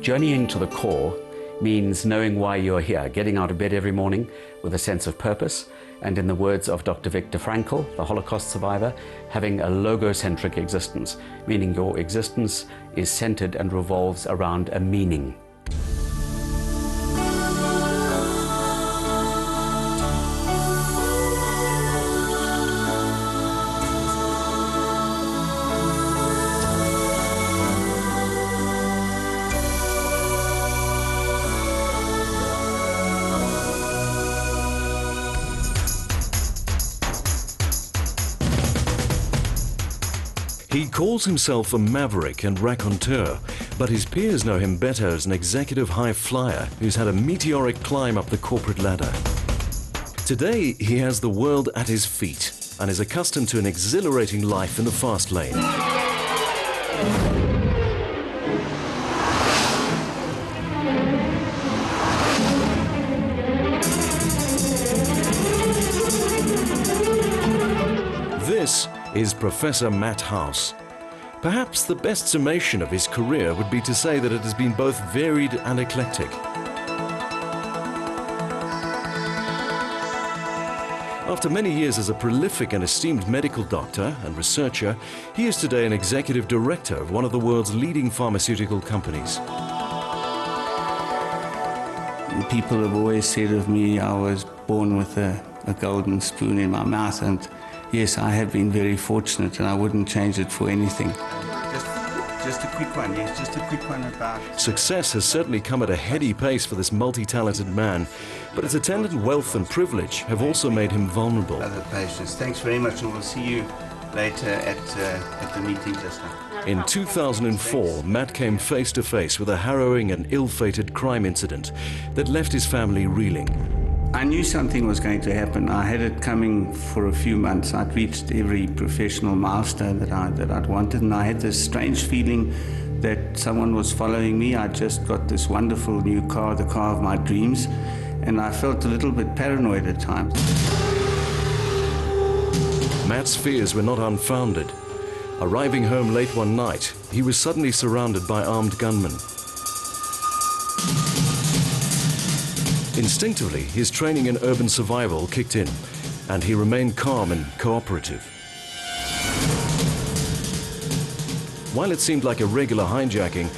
Journeying to the core means knowing why you're here, getting out of bed every morning with a sense of purpose, and in the words of Dr. Viktor Frankl, the Holocaust survivor, having a logocentric existence, meaning your existence is centered and revolves around a meaning. He calls himself a maverick and raconteur, but his peers know him better as an executive high flyer who's had a meteoric climb up the corporate ladder. Today, he has the world at his feet and is accustomed to an exhilarating life in the fast lane. This is Professor Matt Haus. Perhaps the best summation of his career would be to say that it has been both varied and eclectic. After many years as a prolific and esteemed medical doctor and researcher, he is today an executive director of one of the world's leading pharmaceutical companies. People have always said of me I was born with a golden spoon in my mouth, and yes, I have been very fortunate, and I wouldn't change it for anything. Just a quick one, yes, just a quick one about... Success has certainly come at a heady pace for this multi-talented man, but his attendant wealth and privilege have also made him vulnerable. Other patients. Thanks very much, and we'll see you later at the meeting just now. In 2004, Matt came face to face with a harrowing and ill-fated crime incident that left his family reeling. I knew something was going to happen. I had it coming for a few months. I'd reached every professional milestone that I'd wanted, and I had this strange feeling that someone was following me. I just got this wonderful new car, the car of my dreams, and I felt a little bit paranoid at times. Matt's fears were not unfounded. Arriving home late one night, he was suddenly surrounded by armed gunmen. Instinctively, his training in urban survival kicked in, and he remained calm and cooperative. While it seemed like a regular hijacking,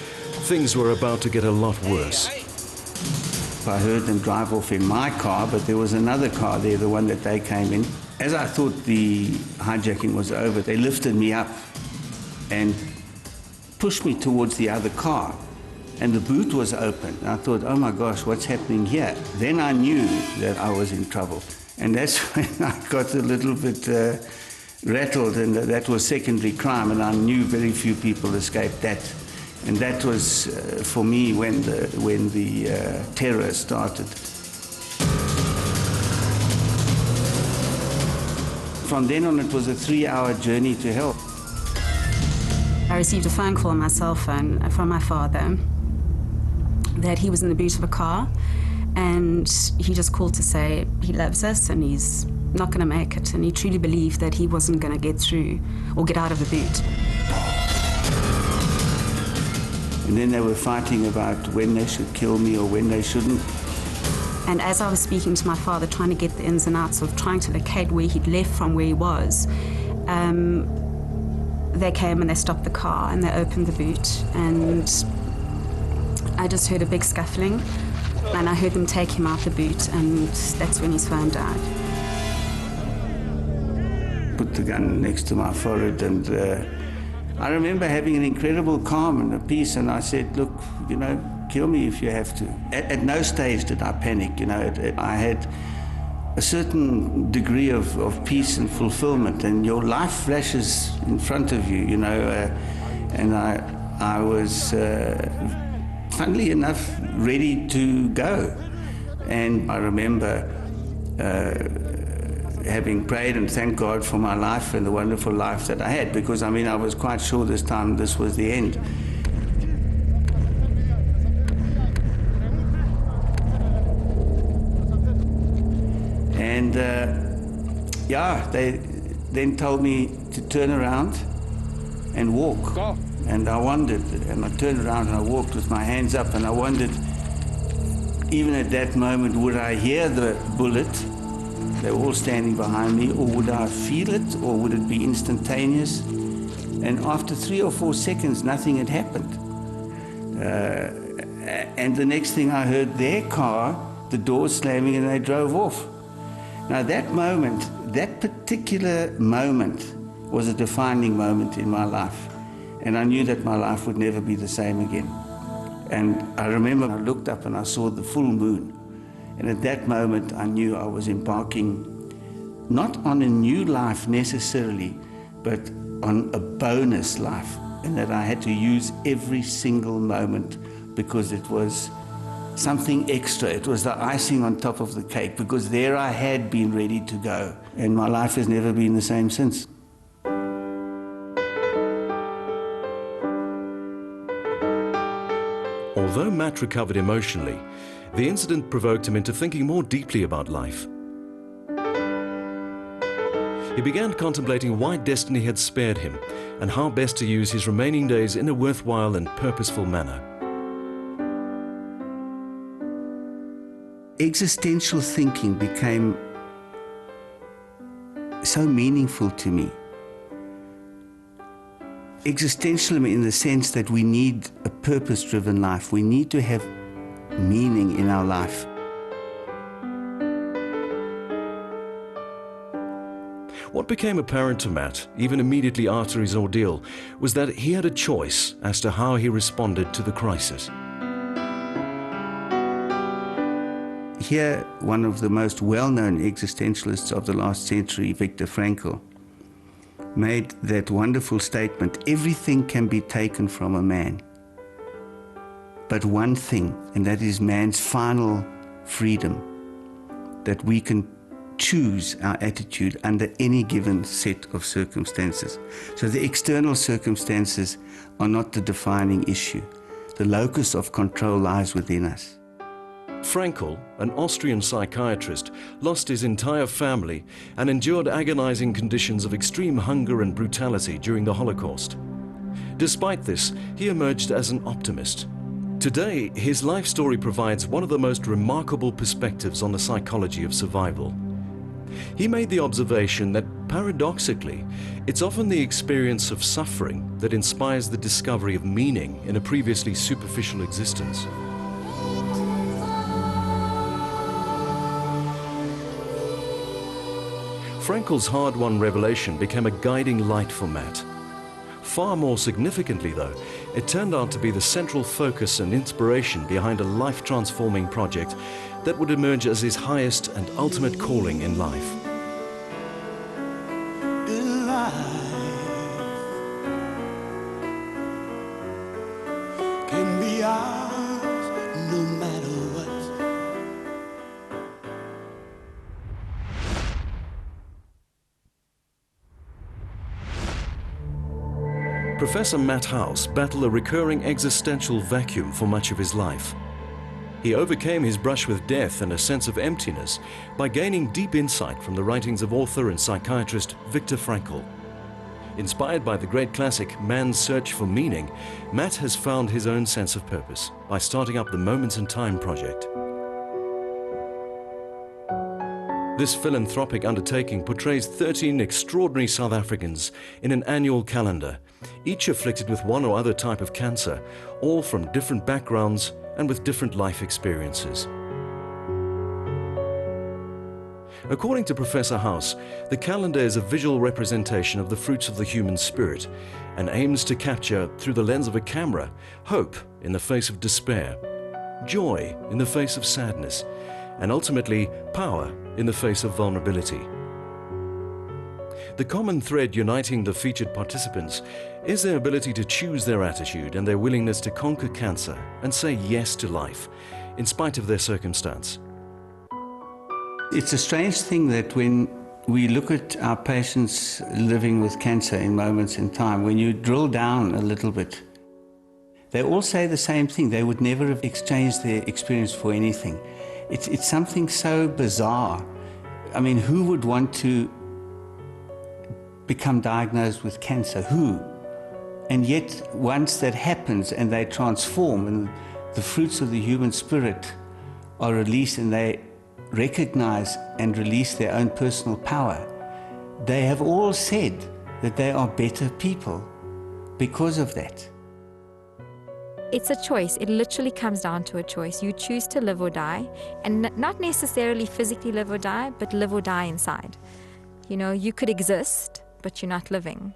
things were about to get a lot worse. I heard them drive off in my car, but there was another car there, the one that they came in. As I thought the hijacking was over, they lifted me up and pushed me towards the other car. And the boot was open. I thought, oh my gosh, what's happening here? Then I knew that I was in trouble. And that's when I got a little bit rattled, and that was secondary crime, and I knew very few people escaped that. And that was, for me, when the terror started. From then on, it was a 3-hour journey to hell. I received a phone call on my cell phone from my father that he was in the boot of a car, and he just called to say he loves us and he's not going to make it, and he truly believed that he wasn't going to get through or get out of the boot. And then they were fighting about when they should kill me or when they shouldn't. And as I was speaking to my father, trying to get the ins and outs of trying to locate where he'd left from where he was, they came and they stopped the car and they opened the boot, and I just heard a big scuffling, and I heard them take him out the boot, and that's when his phone died. Put the gun next to my forehead, and I remember having an incredible calm and a peace, and I said, look, you know, kill me if you have to. At no stage did I panic, you know. I had a certain degree of peace and fulfillment, and your life flashes in front of you, you know, and I was, funnily enough, ready to go. And I remember having prayed and thanked God for my life and the wonderful life that I had, because, I mean, I was quite sure this time this was the end. And, yeah, they then told me to turn around and walk. And I wondered, and I turned around and I walked with my hands up, and I wondered, even at that moment, would I hear the bullet? They were all standing behind me, or would I feel it, or would it be instantaneous? And after 3 or 4 seconds, nothing had happened. And the next thing I heard, their car, the doors slamming, and they drove off. Now that moment, that particular moment was a defining moment in my life. And I knew that my life would never be the same again. And I remember I looked up and I saw the full moon. And at that moment, I knew I was embarking not on a new life necessarily, but on a bonus life. And that I had to use every single moment because it was something extra. It was the icing on top of the cake, because there I had been ready to go. And my life has never been the same since. Although Matt recovered emotionally, the incident provoked him into thinking more deeply about life. He began contemplating why destiny had spared him and how best to use his remaining days in a worthwhile and purposeful manner. Existential thinking became so meaningful to me. Existentialism in the sense that we need a purpose-driven life. We need to have meaning in our life. What became apparent to Matt, even immediately after his ordeal, was that he had a choice as to how he responded to the crisis. Here, one of the most well-known existentialists of the last century, Viktor Frankl, made that wonderful statement, everything can be taken from a man, but one thing, and that is man's final freedom, that we can choose our attitude under any given set of circumstances. So the external circumstances are not the defining issue. The locus of control lies within us. Frankl, an Austrian psychiatrist, lost his entire family and endured agonizing conditions of extreme hunger and brutality during the Holocaust. Despite this, he emerged as an optimist. Today, his life story provides one of the most remarkable perspectives on the psychology of survival. He made the observation that, paradoxically, it's often the experience of suffering that inspires the discovery of meaning in a previously superficial existence. Frankl's hard-won revelation became a guiding light for Matt. Far more significantly, though, it turned out to be the central focus and inspiration behind a life-transforming project that would emerge as his highest and ultimate calling in life. Can be ours no matter what. Professor Matt Haus battled a recurring existential vacuum for much of his life. He overcame his brush with death and a sense of emptiness by gaining deep insight from the writings of author and psychiatrist Viktor Frankl. Inspired by the great classic Man's Search for Meaning, Matt has found his own sense of purpose by starting up the Moments in Time project. This philanthropic undertaking portrays 13 extraordinary South Africans in an annual calendar, each afflicted with one or other type of cancer, all from different backgrounds and with different life experiences. According to Professor Haus, the calendar is a visual representation of the fruits of the human spirit and aims to capture, through the lens of a camera, hope in the face of despair, joy in the face of sadness, and ultimately power in the face of vulnerability. The common thread uniting the featured participants is their ability to choose their attitude and their willingness to conquer cancer and say yes to life, in spite of their circumstance. It's a strange thing that when we look at our patients living with cancer in Moments in Time, when you drill down a little bit, they all say the same thing. They would never have exchanged their experience for anything. It's something so bizarre. I mean, who would want to become diagnosed with cancer? Who? And yet, once that happens and they transform and the fruits of the human spirit are released and they recognize and release their own personal power, they have all said that they are better people because of that. It's a choice. It literally comes down to a choice. You choose to live or die, and not necessarily physically live or die, but live or die inside. You know, you could exist, but you're not living.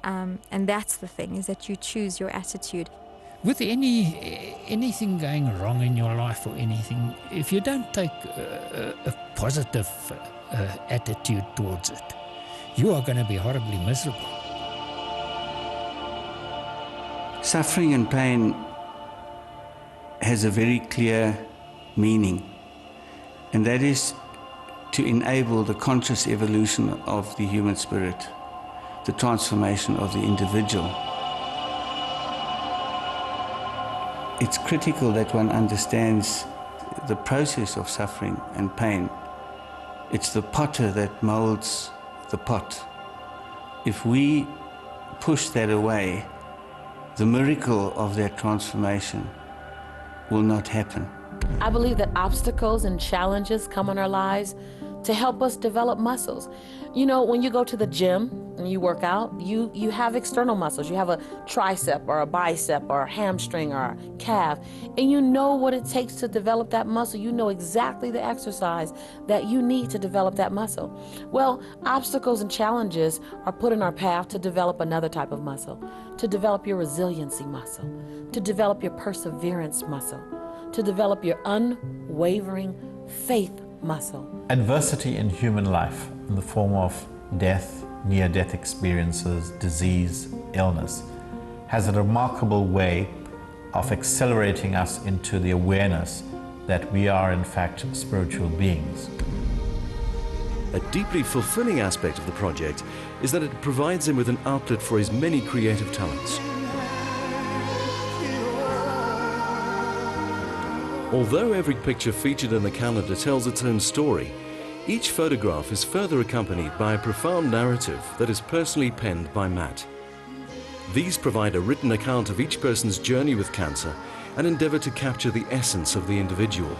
And that's the thing, is that you choose your attitude. With anything going wrong in your life or anything, if you don't take a positive attitude towards it, you are going to be horribly miserable. Suffering and pain has a very clear meaning, and that is to enable the conscious evolution of the human spirit, the transformation of the individual. It's critical that one understands the process of suffering and pain. It's the potter that molds the pot. If we push that away, the miracle of that transformation will not happen. I believe that obstacles and challenges come in our lives to help us develop muscles. You know, when you go to the gym and you work out, you have external muscles. You have a tricep or a bicep or a hamstring or a calf, and you know what it takes to develop that muscle. You know exactly the exercise that you need to develop that muscle. Well, obstacles and challenges are put in our path to develop another type of muscle, to develop your resiliency muscle, to develop your perseverance muscle, to develop your unwavering faith muscle. Adversity in human life in the form of death, near-death experiences, disease, illness, has a remarkable way of accelerating us into the awareness that we are in fact spiritual beings. A deeply fulfilling aspect of the project is that it provides him with an outlet for his many creative talents. Although every picture featured in the calendar tells its own story, each photograph is further accompanied by a profound narrative that is personally penned by Matt. These provide a written account of each person's journey with cancer and endeavor to capture the essence of the individual.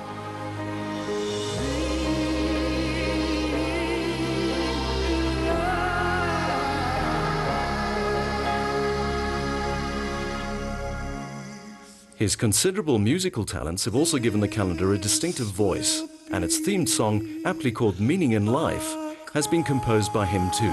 His considerable musical talents have also given the calendar a distinctive voice, and its themed song, aptly called Meaning in Life, has been composed by him too.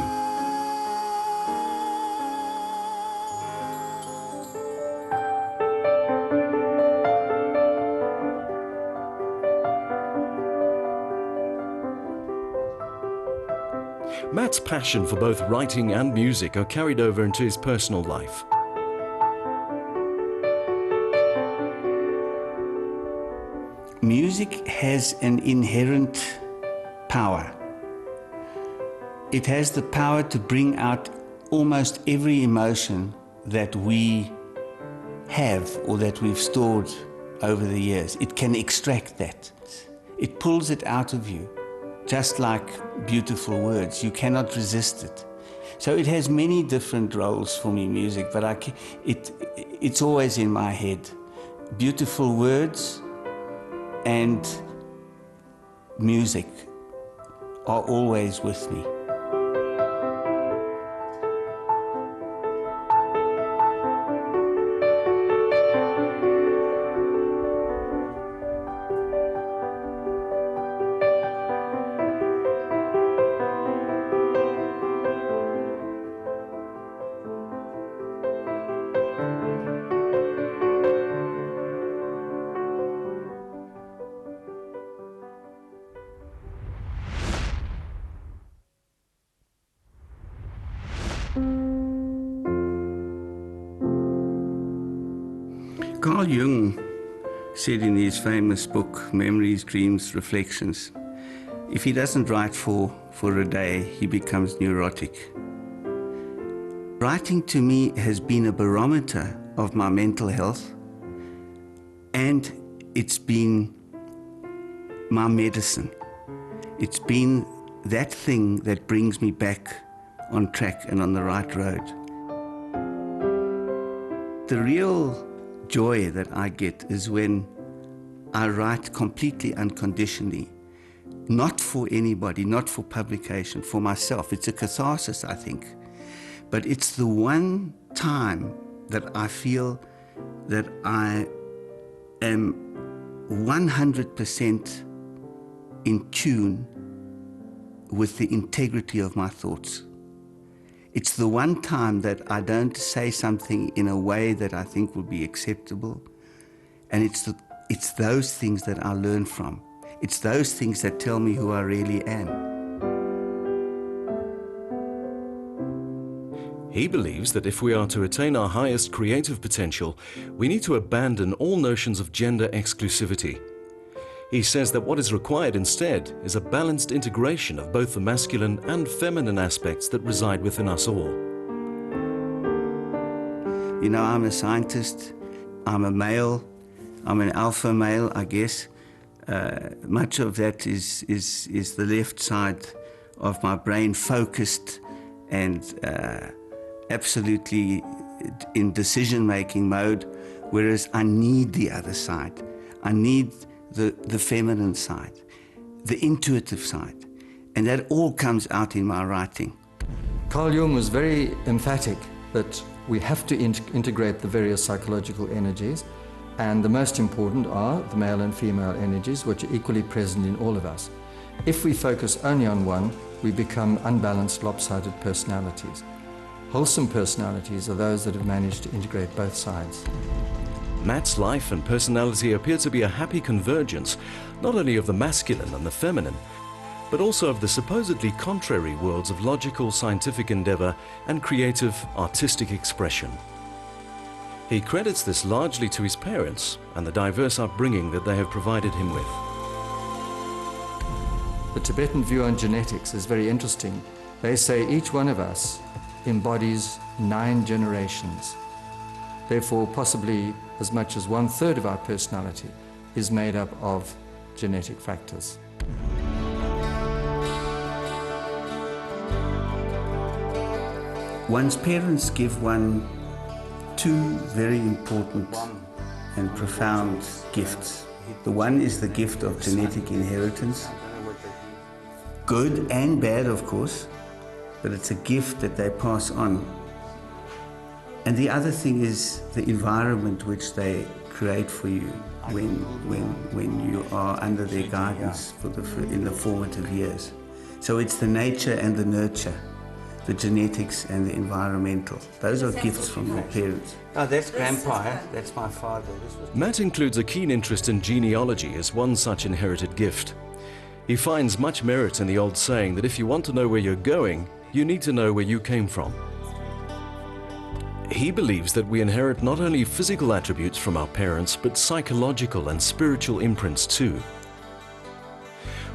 Matt's passion for both writing and music are carried over into his personal life. Music has an inherent power. It has the power to bring out almost every emotion that we have or that we've stored over the years. It can extract that. It pulls it out of you, just like beautiful words. You cannot resist it. So it has many different roles for me, music, but it's always in my head. Beautiful words and music are always with me. Carl Jung said in his famous book, Memories, Dreams, Reflections, if he doesn't write for a day, he becomes neurotic. Writing to me has been a barometer of my mental health, and it's been my medicine. It's been that thing that brings me back on track and on the right road. the real joy that I get is when I write completely unconditionally, not for anybody, not for publication, for myself. It's a catharsis, I think. But it's the one time that I feel that I am 100% in tune with the integrity of my thoughts. It's the one time that I don't say something in a way that I think will be acceptable. And it's those things that I learn from. It's those things that tell me who I really am. He believes that if we are to attain our highest creative potential, we need to abandon all notions of gender exclusivity. He says that what is required instead is a balanced integration of both the masculine and feminine aspects that reside within us all. You know, I'm a scientist, I'm a male, I'm an alpha male, I guess. Much of that is the left side of my brain focused and absolutely in decision-making mode, whereas I need the other side. I need the feminine side, the intuitive side, and that all comes out in my writing. Carl Jung was very emphatic that we have to integrate the various psychological energies, and the most important are the male and female energies, which are equally present in all of us. If we focus only on one, we become unbalanced, lopsided personalities. Wholesome personalities are those that have managed to integrate both sides. Matt's life and personality appear to be a happy convergence, not only of the masculine and the feminine, but also of the supposedly contrary worlds of logical, scientific endeavor and creative, artistic expression. He credits this largely to his parents and the diverse upbringing that they have provided him with. The Tibetan view on genetics is very interesting. They say each one of us embodies 9 generations. Therefore, possibly as much as 1/3 of our personality is made up of genetic factors. One's parents give one 2 very important and profound gifts. The one is the gift of genetic inheritance, good and bad, of course, but it's a gift that they pass on. And the other thing is the environment which they create for you when you are under their guidance in the formative years. So it's the nature and the nurture, the genetics and the environmental. Those are gifts from your parents. Oh, that's Grandpa, eh? That's my father. Matt includes a keen interest in genealogy as one such inherited gift. He finds much merit in the old saying that if you want to know where you're going, you need to know where you came from. He believes that we inherit not only physical attributes from our parents, but psychological and spiritual imprints too.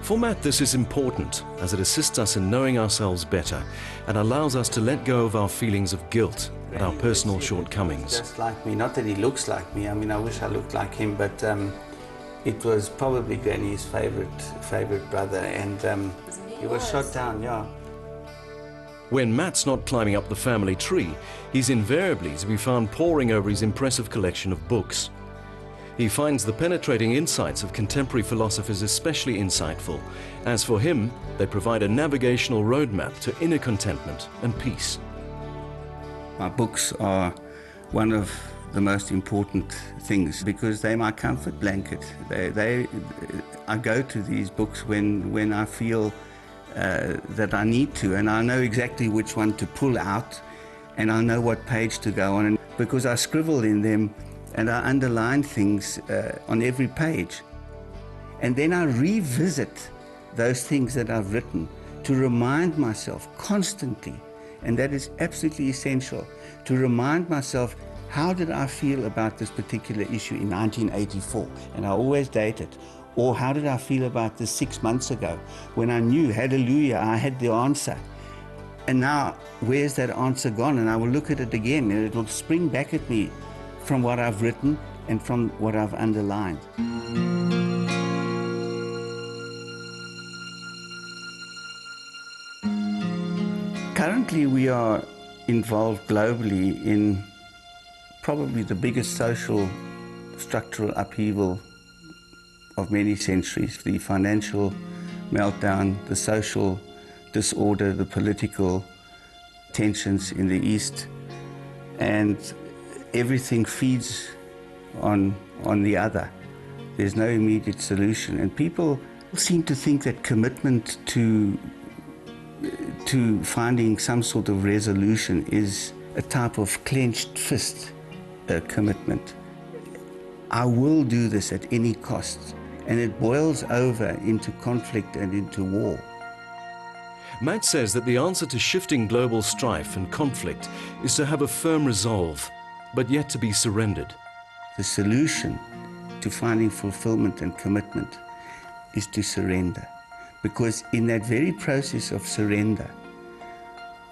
For Matt, this is important as it assists us in knowing ourselves better and allows us to let go of our feelings of guilt and our personal shortcomings. Just like me, not that he looks like me. I mean, I wish I looked like him, but it was probably Granny's favorite brother, and he was shot down, yeah. When Matt's not climbing up the family tree, he's invariably to be found poring over his impressive collection of books. He finds the penetrating insights of contemporary philosophers especially insightful, as for him, they provide a navigational roadmap to inner contentment and peace. My books are one of the most important things because they're my comfort blanket. I go to these books when I feel that I need to, and I know exactly which one to pull out, and I know what page to go on, and because I scribble in them and I underline things on every page. And then I revisit those things that I've written to remind myself constantly, and that is absolutely essential, to remind myself, how did I feel about this particular issue in 1984? And I always date it. Or how did I feel about this 6 months ago when I knew, hallelujah, I had the answer. And now, where's that answer gone? And I will look at it again and it'll spring back at me from what I've written and from what I've underlined. Currently, we are involved globally in probably the biggest social structural upheaval of many centuries. The financial meltdown, the social disorder, the political tensions in the East, and everything feeds on the other. There's no immediate solution, and people seem to think that commitment to finding some sort of resolution is a type of clenched fist commitment. I will do this at any cost, and it boils over into conflict and into war. Matt says that the answer to shifting global strife and conflict is to have a firm resolve, but yet to be surrendered. The solution to finding fulfillment and commitment is to surrender. Because in that very process of surrender,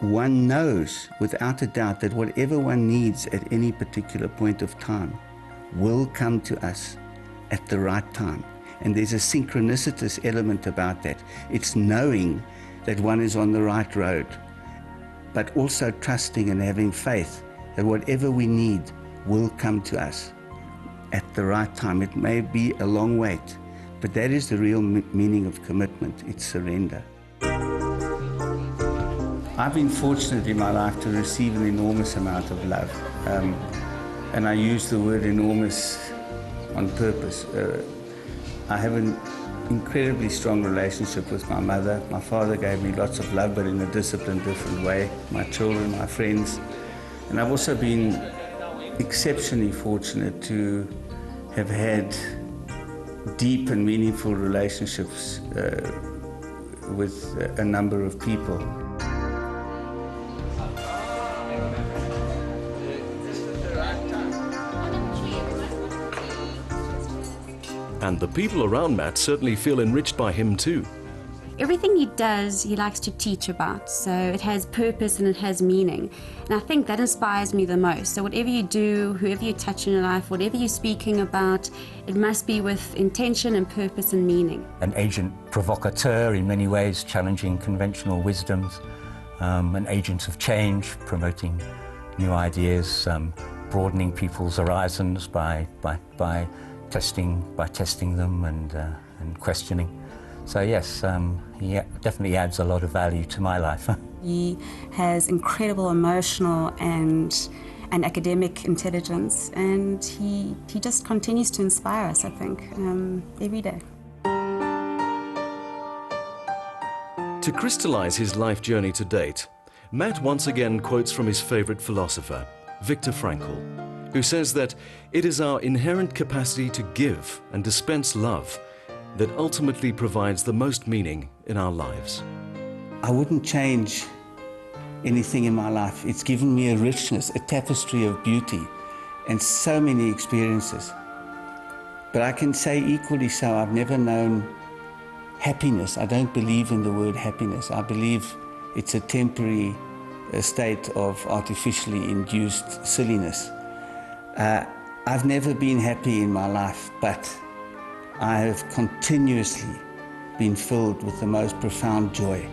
one knows without a doubt that whatever one needs at any particular point of time will come to us at the right time. And there's a synchronicitous element about that. It's knowing that one is on the right road, but also trusting and having faith that whatever we need will come to us at the right time. It may be a long wait, but that is the real meaning of commitment. It's surrender. I've been fortunate in my life to receive an enormous amount of love. And I use the word enormous on purpose. I have an incredibly strong relationship with my mother. My father gave me lots of love, but in a disciplined, different way. My children, my friends. And I've also been exceptionally fortunate to have had deep and meaningful relationships with a number of people. And the people around Matt certainly feel enriched by him too. Everything he does, he likes to teach about, so it has purpose and it has meaning. And I think that inspires me the most. So whatever you do, whoever you touch in your life, whatever you're speaking about, it must be with intention and purpose and meaning. An agent provocateur in many ways, challenging conventional wisdoms, an agent of change, promoting new ideas, broadening people's horizons by testing them and questioning. So yes, he definitely adds a lot of value to my life. He has incredible emotional and academic intelligence, and he just continues to inspire us, I think, every day. To crystallize his life journey to date, Matt once again quotes from his favorite philosopher, Viktor Frankl, who says that it is our inherent capacity to give and dispense love that ultimately provides the most meaning in our lives. I wouldn't change anything in my life. It's given me a richness, a tapestry of beauty, and so many experiences. But I can say equally so, I've never known happiness. I don't believe in the word happiness. I believe it's a temporary state of artificially induced silliness. I've never been happy in my life, but I have continuously been filled with the most profound joy.